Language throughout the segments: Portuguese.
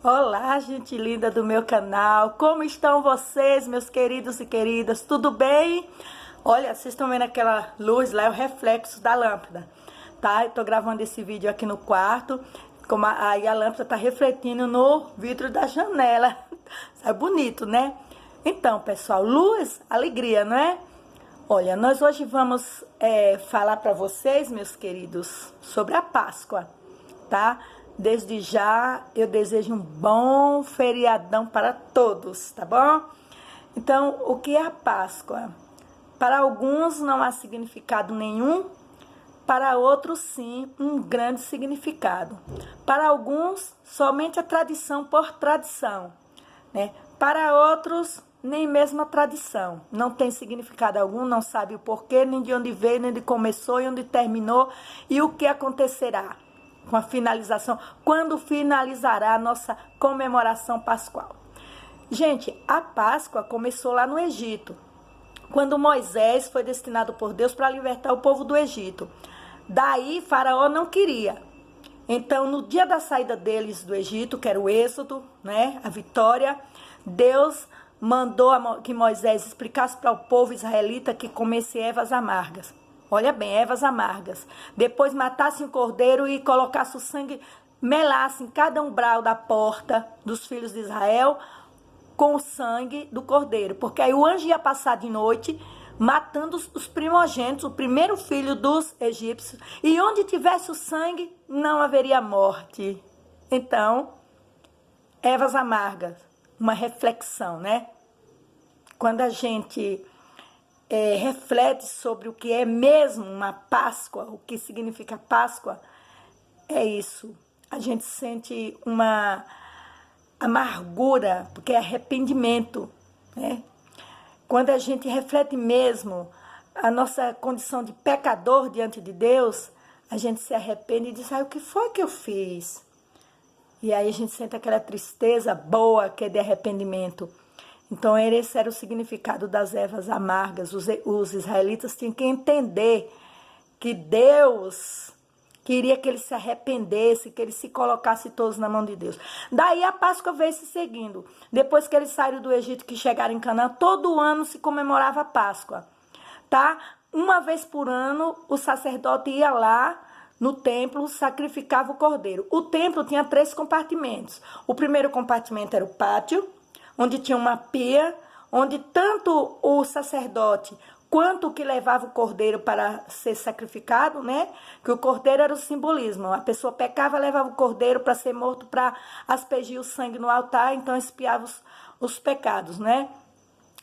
Olá, gente linda do meu canal. Como estão vocês, meus queridos e queridas? Tudo bem? Olha, vocês estão vendo aquela luz lá, é o reflexo da lâmpada, tá? Eu tô gravando esse vídeo aqui no quarto, aí a lâmpada tá refletindo no vidro da janela. É bonito, né? Então, pessoal, luz, alegria, não é? Olha, nós hoje vamos falar para vocês, meus queridos, sobre a Páscoa, tá? Desde já, eu desejo um bom feriadão para todos, tá bom? Então, o que é a Páscoa? Para alguns não há significado nenhum, para outros sim, um grande significado. Para alguns, somente a tradição por tradição, né? Para outros, nem mesmo a tradição. Não tem significado algum, não sabe o porquê, nem de onde veio, nem de começou e onde terminou e o que acontecerá com a finalização, quando finalizará a nossa comemoração pascual. Gente, a Páscoa começou lá no Egito, quando Moisés foi destinado por Deus para libertar o povo do Egito. Daí, Faraó não queria. Então, no dia da saída deles do Egito, que era o êxodo, né, a vitória, Deus mandou que Moisés explicasse para o povo israelita que comesse ervas amargas. Olha bem, ervas amargas. Depois matasse um cordeiro e colocasse o sangue, melasse em cada umbral da porta dos filhos de Israel com o sangue do cordeiro. Porque aí o anjo ia passar de noite matando os primogênitos, o primeiro filho dos egípcios. E onde tivesse o sangue, não haveria morte. Então, ervas amargas, uma reflexão, né? Quando a gente reflete sobre o que é mesmo uma Páscoa, o que significa Páscoa, é isso. A gente sente uma amargura, porque é arrependimento, né? Quando a gente reflete mesmo a nossa condição de pecador diante de Deus, a gente se arrepende e diz, o que foi que eu fiz? E aí a gente sente aquela tristeza boa que é de arrependimento. Então, esse era o significado das ervas amargas. Os israelitas tinham que entender que Deus queria que eles se arrependessem, que eles se colocassem todos na mão de Deus. Daí a Páscoa veio se seguindo. Depois que eles saíram do Egito, que chegaram em Canaã, todo ano se comemorava a Páscoa, tá? Uma vez por ano, o sacerdote ia lá no templo, sacrificava o cordeiro. O templo tinha 3 compartimentos. O primeiro compartimento era o pátio, onde tinha uma pia, onde tanto o sacerdote quanto o que levava o cordeiro para ser sacrificado, né? Que o cordeiro era o simbolismo. A pessoa pecava, levava o cordeiro para ser morto, para aspergir o sangue no altar, então expiava os pecados, né?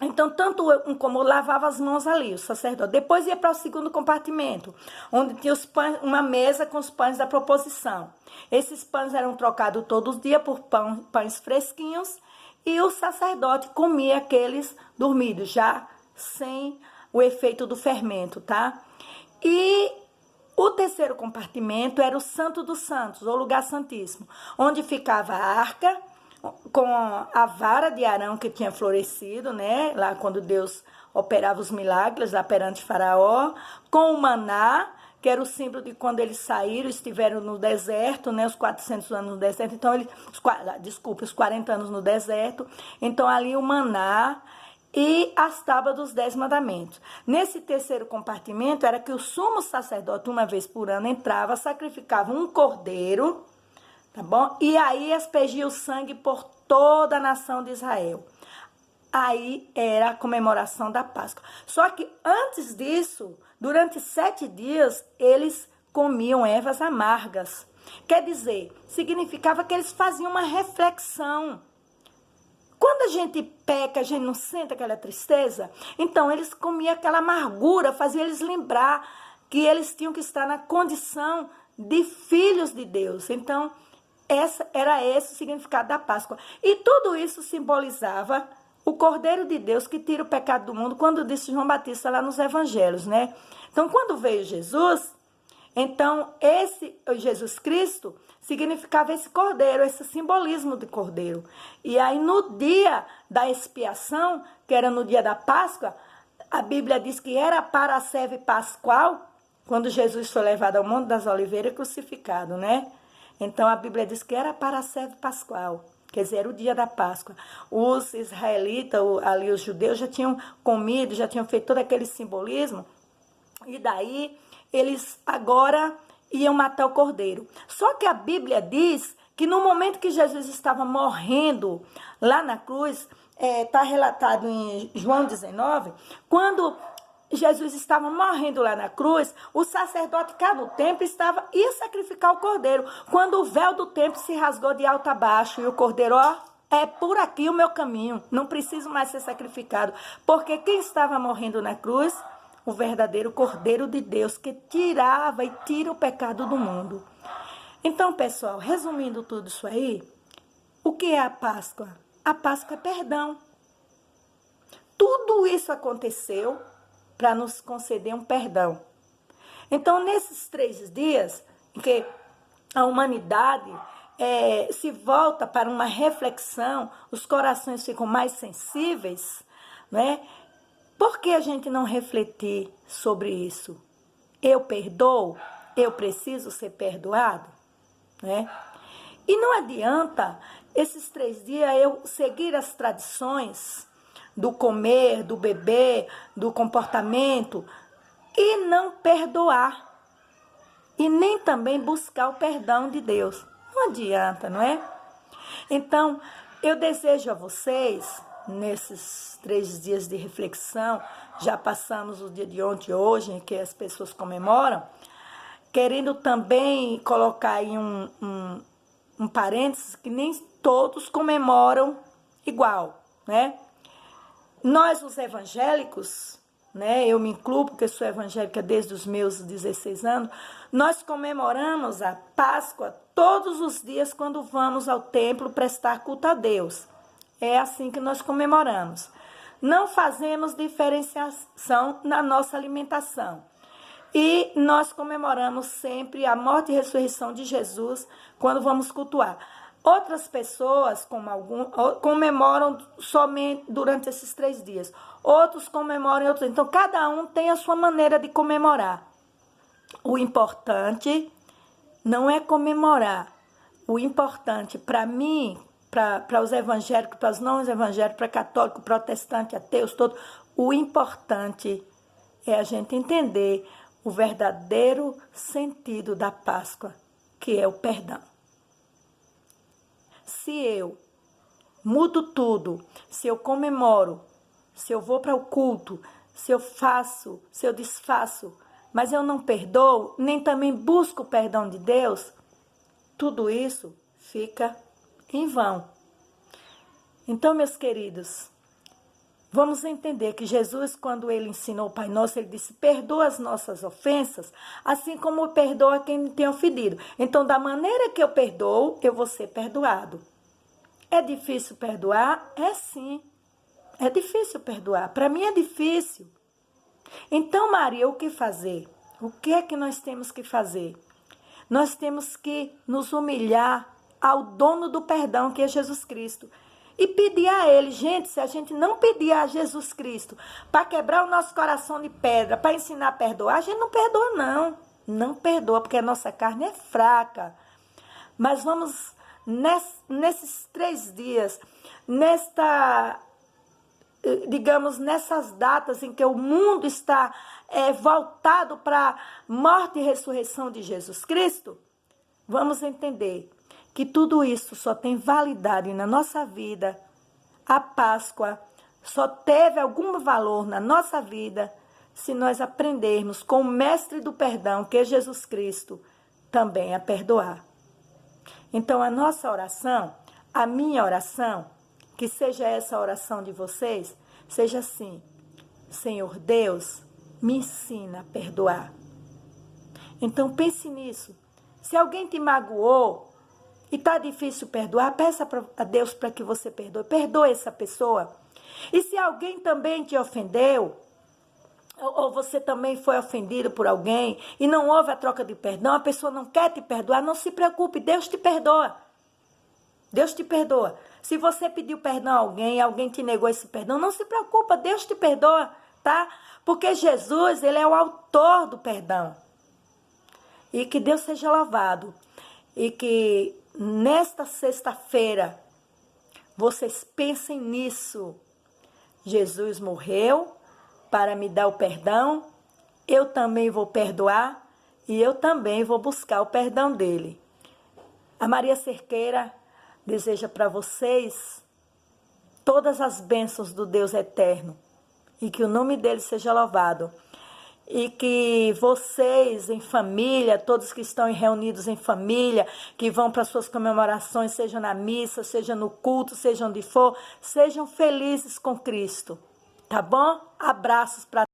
Então, tanto um como lavava as mãos ali, o sacerdote. Depois ia para o segundo compartimento, onde tinha os pães, uma mesa com os pães da proposição. Esses pães eram trocados todos os dias por pães fresquinhos, e o sacerdote comia aqueles dormidos, já sem o efeito do fermento, tá? E o terceiro compartimento era o Santo dos Santos, ou lugar santíssimo, onde ficava a arca, com a vara de Arão que tinha florescido, né? Lá quando Deus operava os milagres lá perante Faraó, com o maná, que era o símbolo de quando eles saíram, estiveram no deserto, né, os 400 anos no deserto, então os 40 anos no deserto, então ali o maná e as tábuas dos 10 mandamentos. Nesse terceiro compartimento era que o sumo sacerdote, uma vez por ano, entrava, sacrificava um cordeiro, tá bom? E aí aspergia o sangue por toda a nação de Israel. Aí era a comemoração da Páscoa. Só que antes disso, durante 7 dias, eles comiam ervas amargas. Quer dizer, significava que eles faziam uma reflexão. Quando a gente peca, a gente não sente aquela tristeza? Então, eles comiam aquela amargura, fazia eles lembrar que eles tinham que estar na condição de filhos de Deus. Então, era esse o significado da Páscoa. E tudo isso simbolizava o Cordeiro de Deus que tira o pecado do mundo, quando disse João Batista lá nos evangelhos, né? Então, quando veio Jesus, então esse Jesus Cristo significava esse cordeiro, esse simbolismo de cordeiro. E aí no dia da expiação, que era no dia da Páscoa, a Bíblia diz que era para a serve pascual, quando Jesus foi levado ao Monte das Oliveiras crucificado, né? Então a Bíblia diz que era para a serve pascual, que quer dizer, era o dia da Páscoa. Os israelitas, ali os judeus, já tinham comido, já tinham feito todo aquele simbolismo, e daí eles agora iam matar o cordeiro. Só que a Bíblia diz que no momento que Jesus estava morrendo lá na cruz, está relatado em João 19, quando Jesus estava morrendo lá na cruz, o sacerdote cá no templo ia sacrificar o cordeiro, quando o véu do templo se rasgou de alto a baixo, e o cordeiro, é por aqui o meu caminho, não preciso mais ser sacrificado, porque quem estava morrendo na cruz, o verdadeiro Cordeiro de Deus, que tirava e tira o pecado do mundo. Então, pessoal, resumindo tudo isso aí, o que é a Páscoa? A Páscoa é perdão. Tudo isso aconteceu para nos conceder um perdão. Então, nesses 3 dias, em que a humanidade se volta para uma reflexão, os corações ficam mais sensíveis, né? Por que a gente não refletir sobre isso? Eu perdoo? Eu preciso ser perdoado? Né? E não adianta esses 3 dias eu seguir as tradições do comer, do beber, do comportamento e não perdoar. E nem também buscar o perdão de Deus. Não adianta, não é? Então, eu desejo a vocês, nesses 3 dias de reflexão, já passamos o dia de ontem e hoje, em que as pessoas comemoram, querendo também colocar aí um parênteses, que nem todos comemoram igual, né? Nós, os evangélicos, né, eu me incluo porque sou evangélica desde os meus 16 anos, nós comemoramos a Páscoa todos os dias quando vamos ao templo prestar culto a Deus. É assim que nós comemoramos. Não fazemos diferenciação na nossa alimentação. E nós comemoramos sempre a morte e ressurreição de Jesus quando vamos cultuar. Outras pessoas, comemoram somente durante esses 3 dias. Outros comemoram em outros. Então, cada um tem a sua maneira de comemorar. O importante não é comemorar. O importante, para mim, para os evangélicos, para os não evangélicos, para católicos, protestantes, ateus, todos, o importante é a gente entender o verdadeiro sentido da Páscoa, que é o perdão. Se eu mudo tudo, se eu comemoro, se eu vou para o culto, se eu faço, se eu desfaço, mas eu não perdoo, nem também busco o perdão de Deus, tudo isso fica em vão. Então, meus queridos, vamos entender que Jesus, quando ele ensinou o Pai Nosso, ele disse, perdoa as nossas ofensas, assim como perdoa quem me tem ofendido. Então, da maneira que eu perdoo, eu vou ser perdoado. É difícil perdoar? É sim. É difícil perdoar. Para mim é difícil. Então, Maria, o que fazer? O que é que nós temos que fazer? Nós temos que nos humilhar ao dono do perdão, que é Jesus Cristo. E pedir a Ele. Gente, se a gente não pedir a Jesus Cristo para quebrar o nosso coração de pedra, para ensinar a perdoar, a gente não perdoa, não. Não perdoa, porque a nossa carne é fraca. Mas vamos, nesses 3 dias, nessas datas em que o mundo está voltado para a morte e ressurreição de Jesus Cristo, vamos entender que tudo isso só tem validade na nossa vida. A Páscoa só teve algum valor na nossa vida se nós aprendermos com o mestre do perdão, que é Jesus Cristo, também a perdoar. Então, a nossa oração, a minha oração, que seja essa oração de vocês, seja assim: Senhor Deus, me ensina a perdoar. Então, pense nisso. Se alguém te magoou e está difícil perdoar, peça a Deus para que você perdoe. Perdoe essa pessoa. E se alguém também te ofendeu, ou você também foi ofendido por alguém e não houve a troca de perdão, a pessoa não quer te perdoar, não se preocupe, Deus te perdoa. Deus te perdoa. Se você pediu perdão a alguém e alguém te negou esse perdão, não se preocupa, Deus te perdoa, tá? Porque Jesus, ele é o autor do perdão. E que Deus seja louvado. E que nesta sexta-feira Vocês pensem nisso. Jesus morreu para me dar o perdão, eu também vou perdoar e eu também vou buscar o perdão dele. A Maria Cerqueira deseja para vocês todas as bênçãos do Deus eterno e que o nome dele seja louvado. E que vocês em família, todos que estão reunidos em família, que vão para suas comemorações, seja na missa, seja no culto, seja onde for, sejam felizes com Cristo. Tá bom? Abraços para